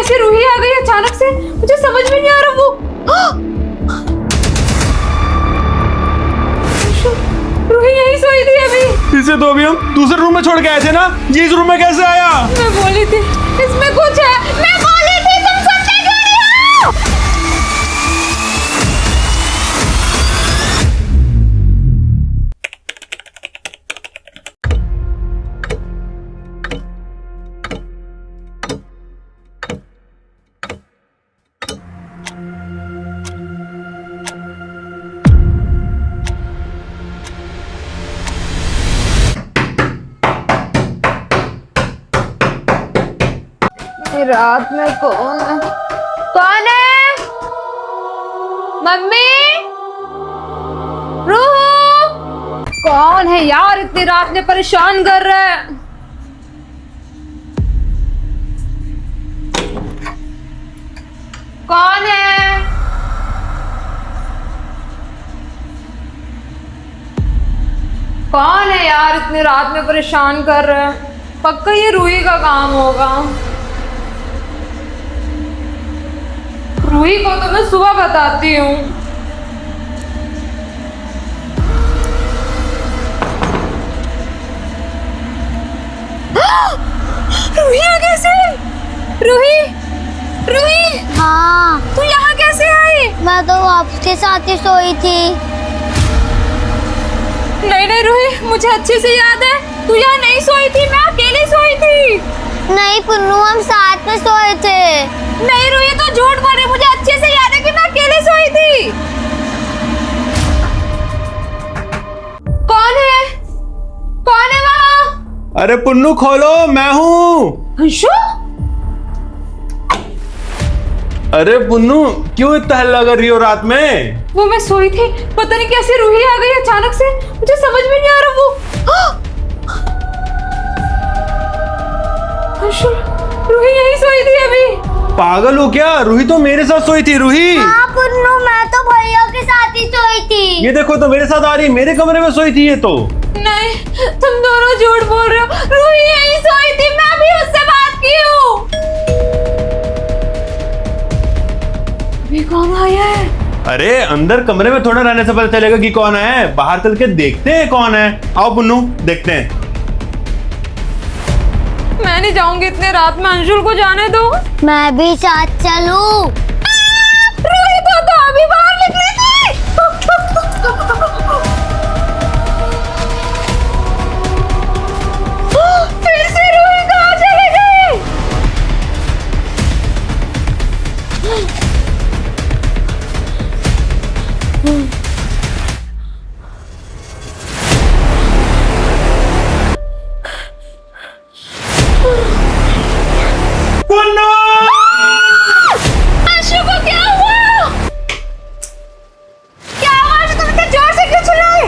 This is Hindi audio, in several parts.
कैसे रूही आ गई अचानक से, मुझे समझ में नहीं आ रहा। वो रूही यही सोई थी अभी। इसे तो अभी हम दूसरे रूम में छोड़ के आए थे ना, ये इस रूम में कैसे आया? मैं बोली थी इसमें कुछ है, मैं बोली थी, तुम सुनते क्यों नहीं हो? रात में कौन है? कौन है? मम्मी? रूह? कौन है यार, इतनी रात में परेशान कर रहा है? कौन है? कौन है यार, इतनी रात में परेशान कर रहा है? पक्का ये रूही का काम होगा। रूही को तो मैं सुबह बताती हूँ। रूही आ कैसे? रूही, रूही, हाँ, तू यहाँ कैसे आई? मैं तो आपके साथ ही सोई थी। नहीं नहीं रूही, मुझे अच्छे से याद है, तू यहाँ नहीं सोई थी, मैं अकेली सोई थी। नहीं पुन्नू, हम साथ में सोए थे। नहीं रूही, तो झूठ बोल रही, मुझे अच्छे से याद है कि मैं अकेले सोई थी। कौन है? कौन है वहाँ? अरे पुन्नू खोलो, मैं हूँ। अंशु? अरे पुन्नू, क्यों इतना हल्ला कर रही हो रात में? वो मैं सोई थी, पता नहीं कैसे रूही आ गई अचानक से, मुझे समझ में नहीं आ रहा। वो अंशु, रूही यही सोई थी अभी। पागल हो क्या? रूही तो मेरे साथ सोई थी। रूही, हाँ पुन्नू, मैं तो भैया के साथ ही सोई थी। ये देखो, तो मेरे साथ आ रही है, मेरे कमरे में सोई थी ये तो। नहीं, तुम दोनों झूठ बोल रहे हो, रूही यही सोई थी, मैं भी उससे बात की हूँ। अभी कौन आया है? अरे अंदर कमरे में थोड़ा रहने से पता चलेगा कि कौन है, बाहर चल के देखते हैं कौन है। आओ पुन्नू, देखते हैं। मैं नहीं जाऊंगी इतने रात में, अंशुल को जाने दो। मैं भी साथ चलूं। रूही तो अभी बाहर निकली थी। फिर से रूही कहाँ चली गई? पुन्नू! अंशु को क्या हुआ? क्या आवाज, तुम इतने जोर से क्यों चिल्लाए?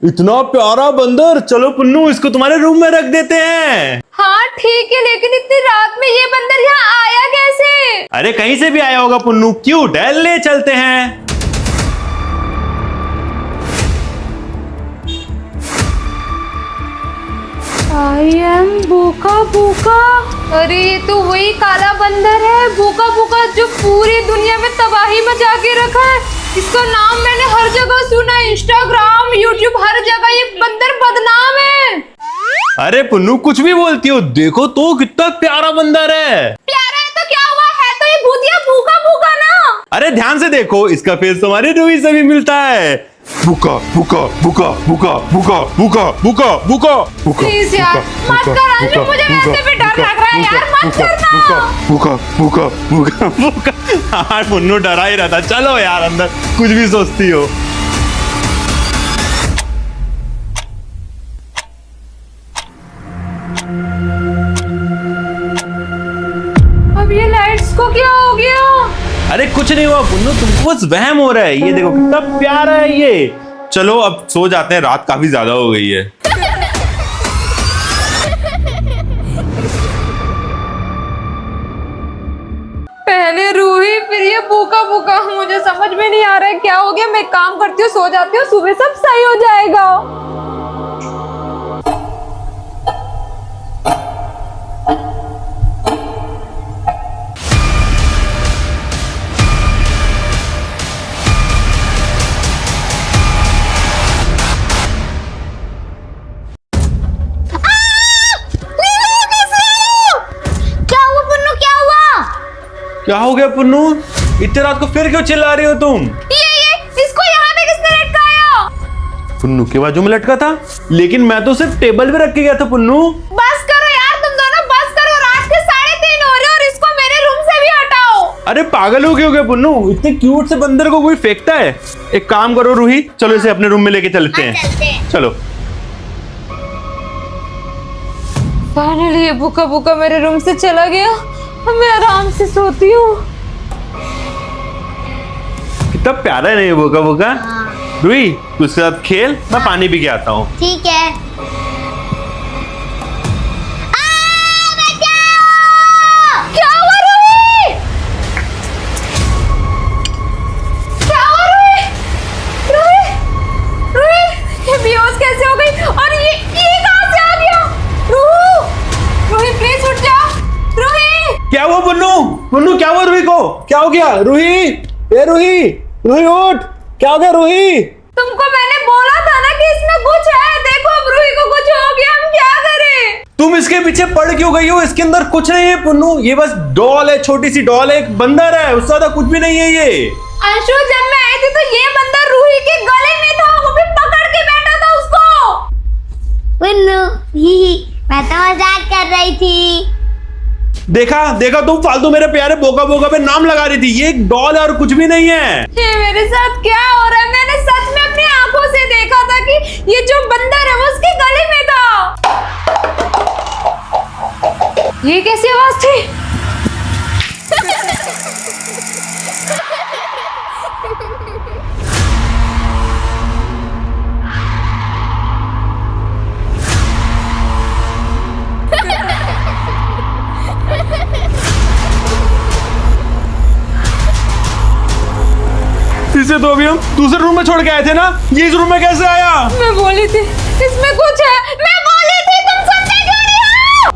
इतना प्यारा बंदर, चलो पुन्नू इसको तुम्हारे रूम में रख देते हैं। हाँ ठीक है, लेकिन इतनी रात में ये बंदर यहाँ आया कैसे? अरे कहीं से भी आया होगा पुन्नू, क्यूट है, ले चलते हैं। आई एम भूखा भूखा। अरे ये तो वही काला बंदर है, भूखा भूखा, जो पूरी दुनिया में तबाही मचा के रखा है। इसका नाम मैंने हर जगह सुना, इंस्टाग्राम, यूट्यूब, हर जगह ये बंदर बदनाम है। अरे पुन्नू कुछ भी बोलती हो, देखो तो कितना प्यारा बंदर है। प्यारा है तो क्या हुआ, है तो ये भूतिया भूखा भूखा ना। अरे ध्यान से देखो, इसका फेस तुम्हारी रूही से भी मिलता है। भूखा भूखा भूखा भूखा भूखा भूखा भूखा भूखा भूखा। प्लीज यार मत कर अंशु, मुझे वैसे भी डर लग रहा है यार, मत करना। भूखा भूखा भूखा भूखा। हाँ पुन्नू डरा ही रहता, चलो यार अंदर, कुछ भी सोचती हो। अब ये लाइट्स को क्या हो गया? अरे कुछ नहीं हुआ पुन्नू, तुमको बस वहम हो रहा है। ये देखो कितना प्यारा है ये। चलो अब सो जाते हैं, रात काफी ज्यादा हो गई है। पहले रूही फिर ये भूखा भूखा, मुझे समझ में नहीं आ रहा है क्या हो गया। मैं काम करती हूँ, सो जाती हूँ, सुबह सब सही हो जाएगा। क्या हुआ पुन्नू, क्या हुआ? क्या हो गया पुन्नू? इतने रात को फिर क्यों चिल्ला रही हो तुम? ये इसको यहाँ पे किसने लटकाया? पुन्नू के बाजू में लटका था, लेकिन मैं तो सिर्फ टेबल पे रख के गया था पुन्नू। बस करो यार, तुम दोनों बस करो। रात के 3:30 हो रहे और इसको मेरे रूम से भी हटाओ। अरे पागल हो गए पुन्नू? इतने क्यूट से बंदर को कोई फेंकता है? एक काम करो रूही, चलो इसे अपने रूम में लेके चलते हाँ, चलते हैं। हैं। चलो। फाइनली ये भूखा भूखा मेरे रूम से चला गया। अब मैं आराम से सोती हूँ। कितना प्यारा है ना ये बोका बोका। हाँ। रूही तू उसके साथ खेल, मैं पानी पी के आता हूँ। ठीक है। क्या हुआ रूही? क्या हुआ रूही? रूही, रूही, ये बेहोश कैसे हो गई? और ये कहाँ से आ गया? रूही प्लीज उठ जा। रूही, क्या हुआ पुन्नू? पुन्नू क्या हुआ रूही को? क्या हो गया? रूही, ए रूही, रूही उठ। क्या हो गया रूही? तुमको मैंने बोला था ना कि इसमें कुछ है। देखो अब रूही को कुछ हो गया, हम क्या करें? तुम इसके पीछे पड़ क्यों गई हो? इसके अंदर कुछ नहीं है पुन्नू, ये बस डॉल है, छोटी सी डॉल है, एक बंदर है, उससे ज्यादा कुछ भी नहीं है ये। अंशु, जब मैं आई थी तो ये बंदर रूही के गले में था, वो भी पकड़ के बैठा था उसको। पुन्नू, मैं तो मजाक कर रही थी। देखा देखा, तुम फालतू मेरे प्यारे बोका बोका पे नाम लगा रही थी। ये एक डॉल है और कुछ भी नहीं है। ये मेरे साथ क्या हो रहा है? मैंने सच में अपनी आंखों से देखा था कि ये जो बंदर है वो उसके गले में था। ये कैसी आवाज थी? इसे तो अभी हम दूसरे रूम में छोड़ के आए थे ना, ये इस रूम में कैसे आया? मैं बोली थी इसमें कुछ है, मैं बोली थी, तुम सुनते क्यों नहीं हो?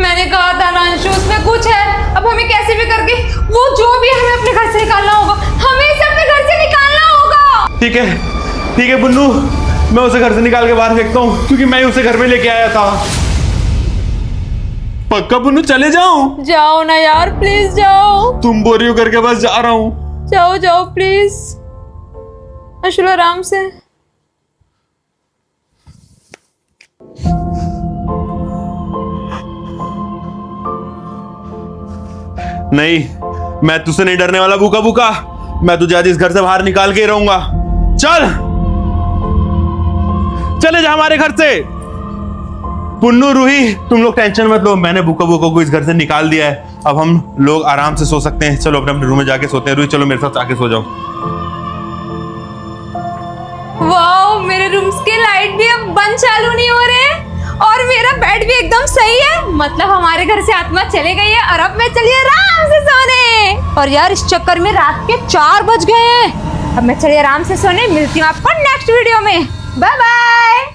मैंने कहा था ना अंशु, उसमें कुछ है। अब हमें कैसे भी करके वो जो भी है हमें अपने घर से निकालना होगा। हमें इसे अपने घर से निकालना होगा। ठीक है पुन्नू, मैं उसे घर से निकाल के बाहर फेंकता हूँ, क्योंकि मैं उसे घर में लेके आया था। पक्का पुन्नू चले जाऊं? जाओ ना यार, प्लीज जाओ। तुम बोल रही हो करके बस जा रहा हूँ। जाओ जाओ प्लीज। अंशुल आराम से। नहीं, मैं तुझसे नहीं डरने वाला भूखा भूखा। मैं तुझे आज इस घर से बाहर निकाल के ही रहूंगा। चले जा हमारे घर से। पुन्नू रूही तुम लोग टेंशन मत लो, मैंने भूखा भूखा को इस घर से निकाल दिया है। अब हम लोग आराम से सो सकते हैं। चलो अपने अपने रूम में जाके सोते हैं। रूही चलो मेरे साथ आके सो जाओ। वाओ, मेरे रूम्स के लाइट भी अब बंद चालू नहीं हो रहे हैं और मेरा बेड भी एकदम सही है। मतलब हमारे घर से आत्मा चले गई है और अब मैं चली आराम से सोने। और यार इस चक्कर में रात के 4 बज गए हैं। अब मैं चली आराम से सोने। मिलती हूँ आपको नेक्स्ट वीडियो में। Bye bye.